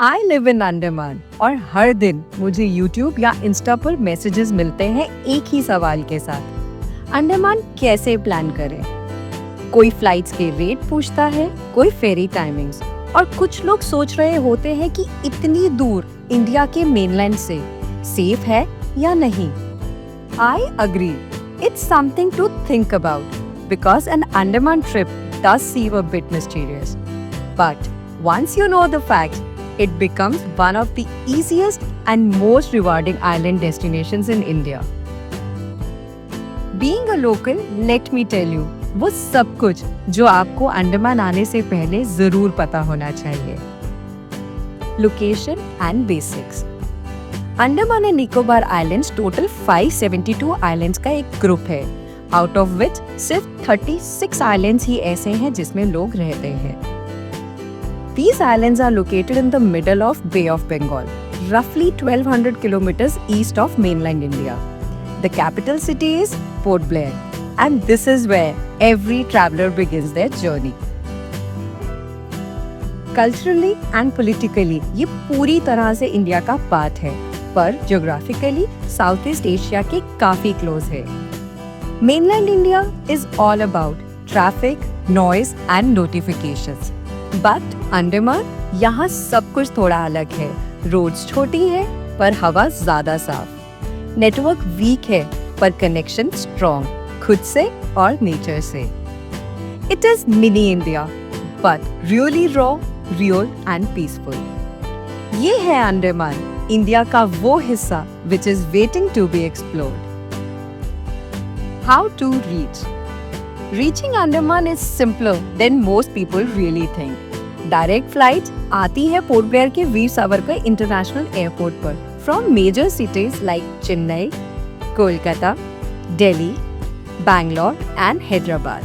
I live in Andaman और हर दिन मुझे यूट्यूब या इंस्टा पर मैसेजेस मिलते हैं एक ही सवाल के साथ। अंडमान कैसे प्लान करें? कोई फ्लाइट्स के रेट पूछता है, कोई फेरी टाइमिंग्स, और कुछ लोग सोच रहे होते हैं कि इतनी दूर इंडिया के मेनलैंड से सेफ है या नहीं। I agree, it's something to think about because an Andaman trip does seem a bit mysterious. But once you know the facts, it becomes one of the easiest and most rewarding island destinations in India. Being a local, let me tell you, वो सब कुछ जो आपको अंडमान आने से पहले जरूर पता होना चाहिए। Location and basics. Andaman and Nicobar islands total 572 islands का एक ग्रुप है, आउट ऑफ विच सिर्फ 36 आइलैंड्स ही ऐसे हैं जिसमें लोग रहते हैं। These islands are located in the middle of Bay of Bengal, roughly 1200 kilometers east of mainland India. The capital city is Port Blair, and this is where every traveler begins their journey. Culturally and politically, ये पूरी तरह से India का part है, पर geographically south east Asia के काफी close है। Mainland India is all about traffic, noise and notifications. But Andaman, यहाँ सब कुछ थोड़ा अलग है। रोड्स छोटी है पर हवा ज्यादा साफ। नेटवर्क वीक है पर कनेक्शन स्ट्रॉन्ग, खुद से और नेचर से। It is mini India, but really raw, real and peaceful. ये है अंडमान, इंडिया का वो हिस्सा which is waiting to be explored. How to reach? Reaching Andaman is simpler than most people really think. Direct flights आती है port Blair के Veer Savarkar international airport पर from major cities like Chennai, Kolkata, Delhi, Bangalore and Hyderabad.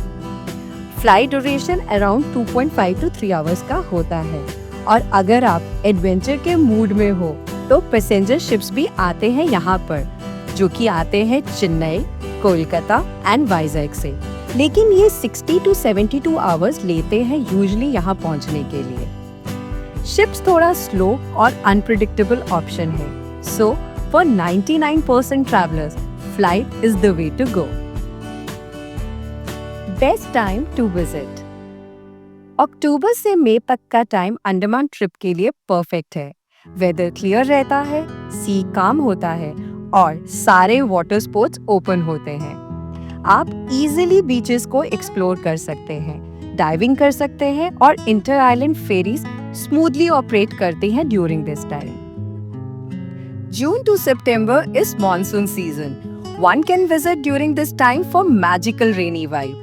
Flight duration around 2.5 to 3 hours का होता है, और अगर आप एडवेंचर के मूड में हो तो पैसेंजर शिप्स भी आते हैं यहाँ पर, जो कि आते हैं चेन्नई, कोलकाता एंड वाइजैक से, लेकिन ये 60 to 72 आवर्स लेते हैं यूजुअली यहाँ पहुँचने के लिए। शिप्स थोड़ा स्लो और अनप्रिडिक्टेबल ऑप्शन है, so for 99% travellers flight is the way to go. Best time to visit. अक्टूबर से मई तक का टाइम अंडमान ट्रिप के लिए परफेक्ट है। वेदर क्लियर रहता है, सी काम होता है और सारे वाटर स्पोर्ट्स ओपन होते हैं। आप इजीली बीचेस को एक्सप्लोर कर सकते हैं, डाइविंग कर सकते हैं और inter island ferries smoothly operate करती हैं during this time. June to September is monsoon season. One can visit during this time for magical rainy vibe.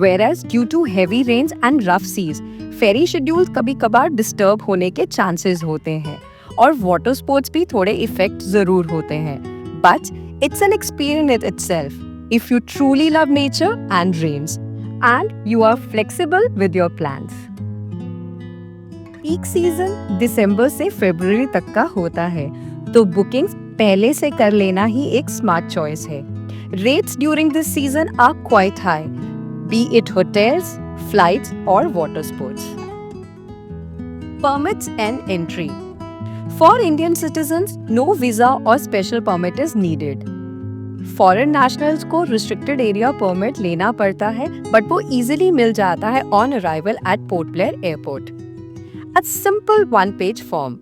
Whereas due to heavy rains and rough seas, ferry schedules कभी-कभार disturb होने के chances होते हैं और water sports भी थोड़े effect जरूर होते हैं। But it's an experience itself if you truly love nature and rains and you are flexible with your plans. Peak season दिसंबर से फरवरी तक का होता है, तो बुकिंग्स पहले से कर लेना ही एक स्मार्ट चॉइस है। Rates during this season are quite high, be it hotels, flights or water sports. Permits and entry. For Indian citizens, no visa or special permit is needed. Foreign nationals को restricted area permit लेना पड़ता है, but वो easily मिल जाता है on arrival at Port Blair Airport. A simple one-page form.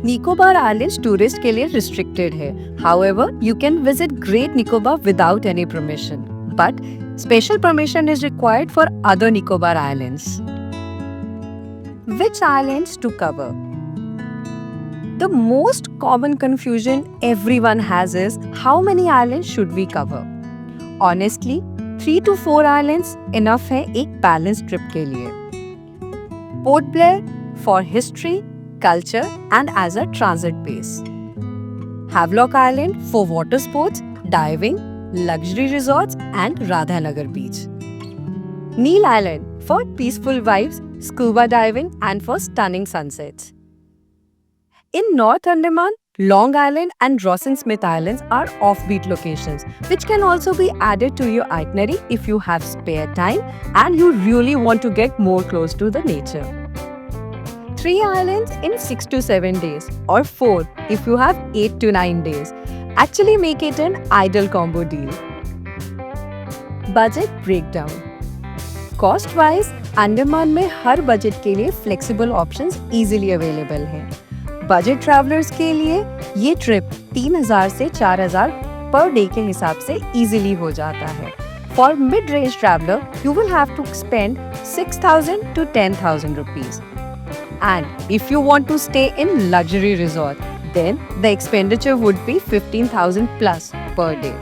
Nicobar islands tourist के लिए restricted है. However, you can visit Great Nicobar without any permission. But special permission is required for other Nicobar Islands. Which islands to cover? The most common confusion everyone has is how many islands should we cover? Honestly, 3 to 4 islands enough है एक balanced trip के लिए. Port Blair for history, culture and as a transit base. Havelock Island for water sports, diving, luxury resorts and Radhanagar Beach. Neil Island for peaceful vibes, scuba diving and for stunning sunsets. In North Andaman, Long Island and Ross and Smith Islands are offbeat locations, which can also be added to your itinerary if you have spare time and you really want to get more close to the nature. 3 islands in 6 to 7 days, or 4 if you have 8 to 9 days. Actually make it an ideal combo deal. Budget breakdown. Cost wise, Andaman में हर budget के लिए flexible options easily available हैं। Budget travellers के लिए ये trip 3000 से 4000 per day के हिसाब से इजीली हो जाता है। For mid range traveller, you will have to spend 6,000 to 10,000 rupees. And if you want to stay in luxury resort, then the expenditure would be 15,000 plus per day.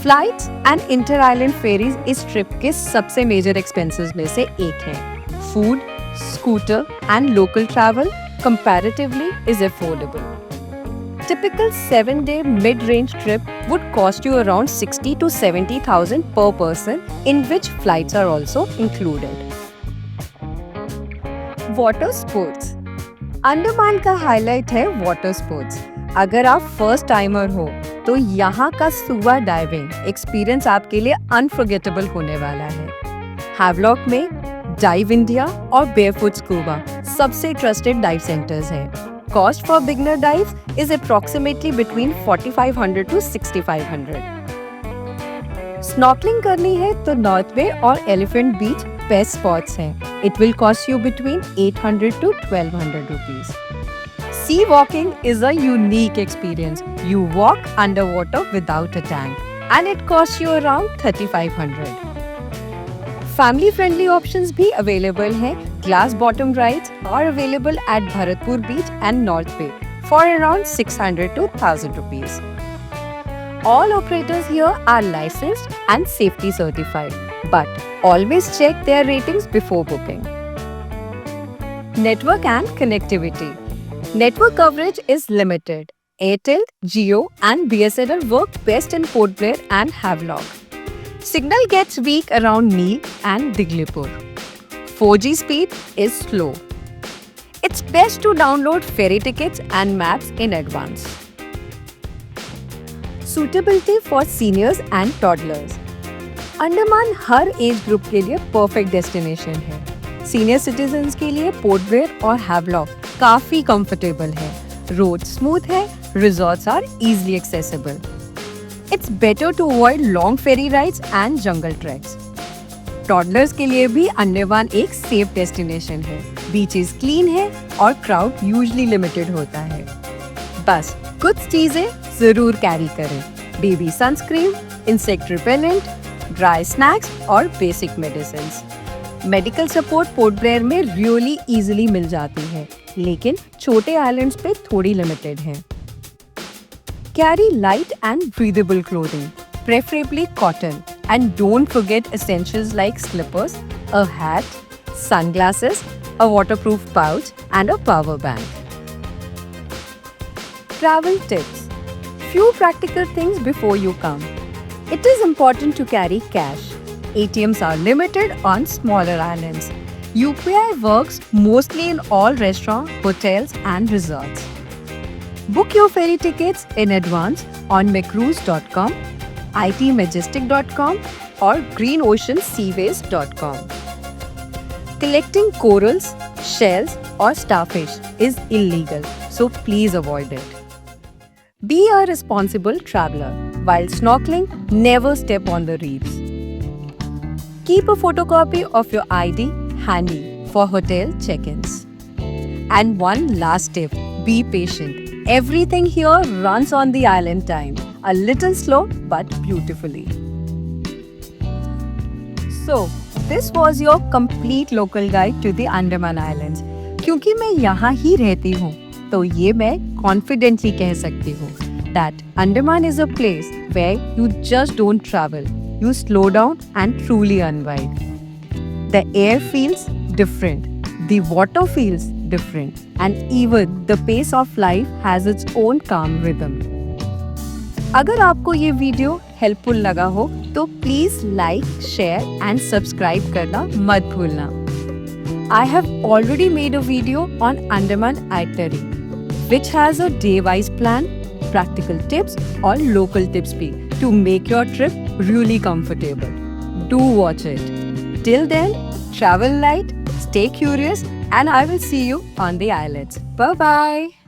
Flights and inter-island ferries इस trip के सबसे major expenses में से एक हैं। Food, scooter and local travel comparatively is affordable. Typical 7-day mid-range trip would cost you around 60 to 70,000 per person, in which flights are also included. Water sports. Andaman का highlight है water sports. अगर आप first timer हो तो यहाँ का scuba diving experience आपके लिए अनफॉरगेटेबल होने वाला है। हैवलॉक में डाइव इंडिया और बेयरफुट स्कूबा सबसे ट्रस्टेड डाइव सेंटर्स हैं। Cost for beginner dives is approximately between 4,500 to 6,500. Snorkeling करनी है तो नॉर्थ बे और एलिफेंट बीच बेस्ट स्पॉट्स हैं। It will cost you between 800 to 1,200 rupees. Sea walking is a unique experience. You walk underwater without a tank, and it costs you around 3,500. Family friendly options भी available हैं। Glass bottom rides are available at Bharatpur beach and North Bay for around 600 to 1,000 rupees. All operators here are licensed and safety certified, but always check their ratings before booking. Network and connectivity. Network coverage is limited. Airtel, Jio and BSNL work best in Port Blair and Havelock. Signal gets weak around Neil and Diglipur. 4G speed is slow. It's best to download ferry tickets and maps in advance. Suitability for seniors and toddlers. Andaman हर age group के लिए perfect destination है। Senior citizens के लिए Port Blair और Havelock काफी comfortable है। Road smooth है, resorts are easily accessible. It's better to avoid long ferry rides and jungle treks. Toddlers के लिए भी अंडमान एक सेफ डेस्टिनेशन है। बीचेस क्लीन है और क्राउड यूजुअली लिमिटेड होता है। बस कुछ चीजें जरूर कैरी करें: baby sunscreen, insect repellent, dry snacks और basic medicines. Medical support Port Blair में रियली इजीली मिल जाती है, लेकिन छोटे आइलैंड्स पे थोड़ी लिमिटेड है। Carry light and breathable clothing, preferably cotton, and don't forget essentials like slippers, a hat, sunglasses, a waterproof pouch, and a power bank. Travel tips. Few practical things before you come. It is important to carry cash. ATMs are limited on smaller islands. UPI works mostly in all restaurants, hotels, and resorts. Book your ferry tickets in advance on mcruise.com, itmajestic.com or greenoceanseaways.com. Collecting corals, shells or starfish is illegal, so please avoid it. Be a responsible traveler. While snorkeling, never step on the reefs. Keep a photocopy of your ID handy for hotel check-ins. And one last tip, be patient. Everything here runs on the island time, a little slow but beautifully. So, this was your complete local guide to the Andaman Islands. क्योंकि मैं यहाँ ही रहती हूँ, तो ये मैं confidently कह सकती हूँ that Andaman is a place where you just don't travel, you slow down and truly unwind. The air feels different, the water feels different, and even the pace of life has its own calm rhythm. अगर आपको ये video helpful लगा हो तो please like, share and subscribe करना मत भूलना. I have already made a video on Andaman itinerary, which has a day-wise plan, practical tips or local tips to make your trip really comfortable. Do watch it. Till then, travel light, stay curious and I will see you on the islets. Bye bye.